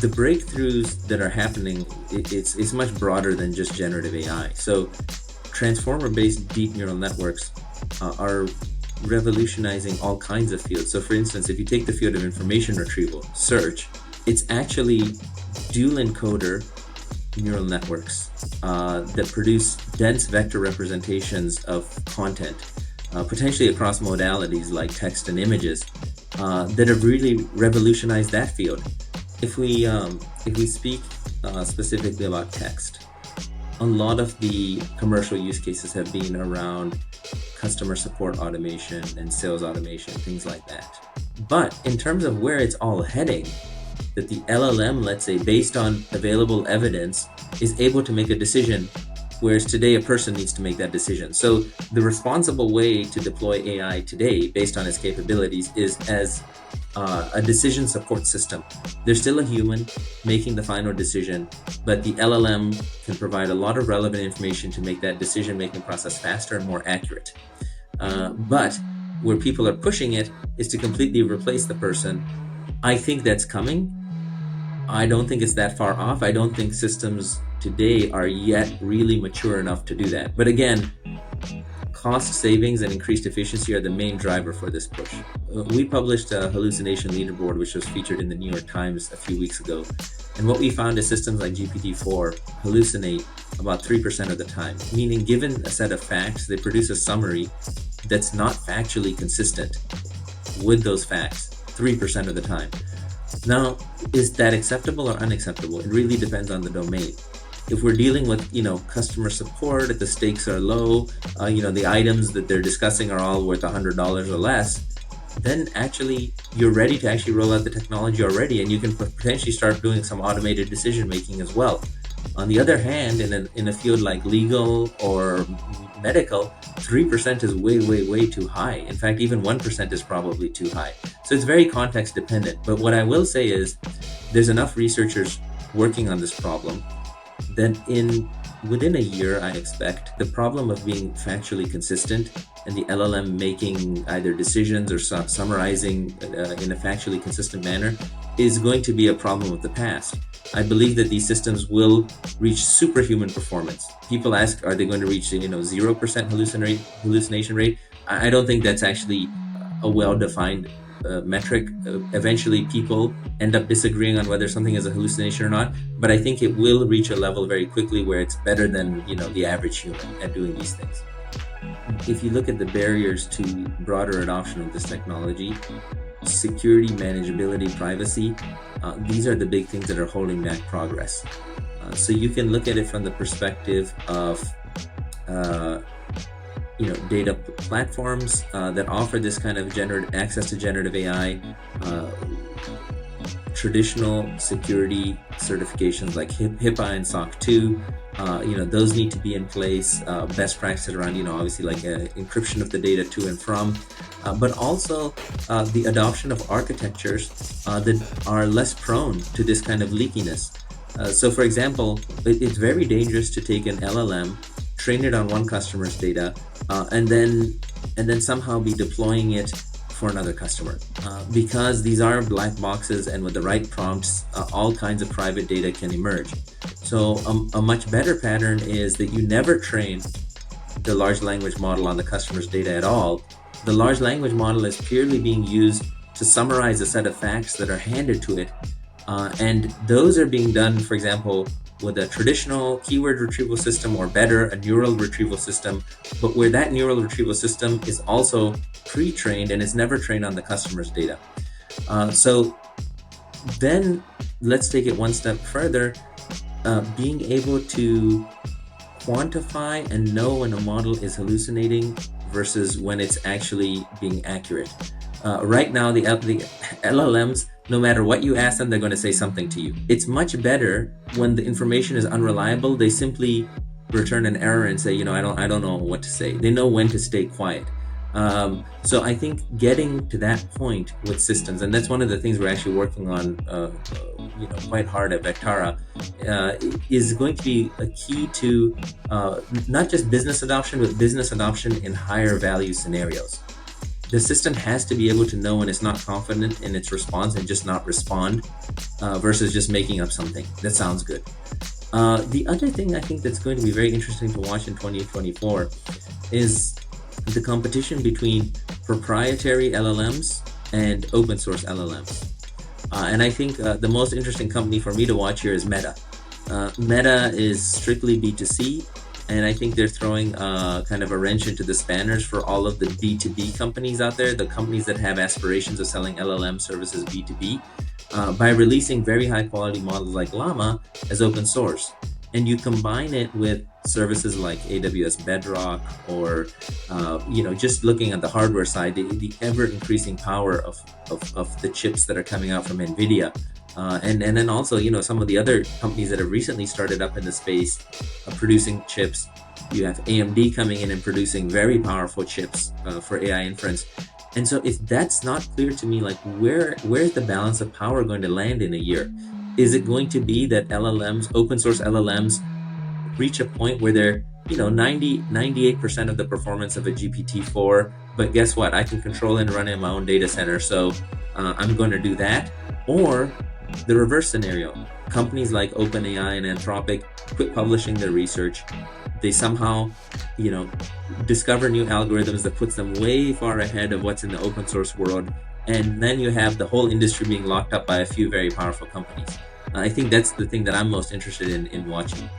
the breakthroughs that are happening, it's much broader than just generative AI. So transformer-based deep neural networks are revolutionizing all kinds of fields. So for instance, if you take the field of information retrieval, search, it's actually dual encoder neural networks that produce dense vector representations of content, potentially across modalities like text and images, that have really revolutionized that field. If we speak specifically about text, a lot of the commercial use cases have been around customer support automation and sales automation, things like that. But in terms of where it's all heading, that the LLM, let's say, based on available evidence, is able to make a decision, whereas today a person needs to make that decision. So the responsible way to deploy AI today, based on its capabilities, is as a decision support system. There's still a human making the final decision, but the LLM can provide a lot of relevant information to make that decision-making process faster and more accurate. But where people are pushing it is to completely replace the person. I think that's coming. I don't think it's that far off. I don't think systems today are yet really mature enough to do that. But again, cost savings and increased efficiency are the main driver for this push. We published a hallucination leaderboard, which was featured in the New York Times a few weeks ago. And what we found is systems like GPT-4 hallucinate about 3% of the time, meaning given a set of facts, they produce a summary that's not factually consistent with those facts 3% of the time. Now, is that acceptable or unacceptable? It really depends on the domain. If we're dealing with, customer support, if the stakes are low, the items that they're discussing are all worth $100 or less, then actually you're ready to actually roll out the technology already, and you can potentially start doing some automated decision making as well. On the other hand, in a field like legal or medical, 3% is way too high. In fact, even 1% is probably too high. So it's very context dependent. But what I will say is there's enough researchers working on this problem that within a year, I expect the problem of being factually consistent and the LLM making either decisions or summarizing in a factually consistent manner is going to be a problem of the past. I believe that these systems will reach superhuman performance. People ask, are they going to reach 0% hallucination rate? I don't think that's actually a well-defined metric. Eventually people end up disagreeing on whether something is a hallucination or not, but I think it will reach a level very quickly where it's better than the average human at doing these things. If you look at the barriers to broader adoption of this technology, security, manageability, privacy, these are the big things that are holding back progress. So you can look at it from the perspective of data platforms that offer this kind of access to generative AI, traditional security certifications like HIPAA and SOC 2, those need to be in place. Best practices around, obviously like encryption of the data to and from, but also the adoption of architectures that are less prone to this kind of leakiness. So for example, it's very dangerous to take an LLM, train it on one customer's data, and then somehow be deploying it for another customer, because these are black boxes, and with the right prompts, all kinds of private data can emerge. So a much better pattern is that you never train the large language model on the customer's data at all. The large language model is purely being used to summarize a set of facts that are handed to it, and those are being done, for example, with a traditional keyword retrieval system, or better, a neural retrieval system, but where that neural retrieval system is also pre-trained and is never trained on the customer's data. So then let's take it one step further. Being able to quantify and know when a model is hallucinating versus when it's actually being accurate. Right now, the LLMs, no matter what you ask them, they're going to say something to you. It's much better when the information is unreliable. They simply return an error and say, I don't know what to say. They know when to stay quiet. So I think getting to that point with systems, and that's one of the things we're actually working on, quite hard at Vectara, is going to be a key to not just business adoption, but business adoption in higher value scenarios. the system has to be able to know when it's not confident in its response and just not respond, versus just making up something that sounds good. The other thing I think that's going to be very interesting to watch in 2024 is the competition between proprietary LLMs and open source LLMs. And I think the most interesting company for me to watch here is Meta. Meta is strictly B2C, and I think they're throwing kind of a wrench into the spanners for all of the B2B companies out there, the companies that have aspirations of selling LLM services B2B, by releasing very high quality models like Llama as open source. And you combine it with services like AWS Bedrock, or just looking at the hardware side, the ever increasing power of the chips that are coming out from NVIDIA. And then also, some of the other companies that have recently started up in the space of producing chips. You have AMD coming in and producing very powerful chips for AI inference. And so if that's not clear to me, like where's the balance of power going to land in a year? Is it going to be that LLMs, open source LLMs, reach a point where they're 98% of the performance of a GPT-4, but guess what? I can control and run in my own data center, so I'm going to do that. Or the reverse scenario, companies like OpenAI and Anthropic quit publishing their research. They somehow, discover new algorithms that puts them way far ahead of what's in the open source world, and then you have the whole industry being locked up by a few very powerful companies. I think that's the thing that I'm most interested in watching.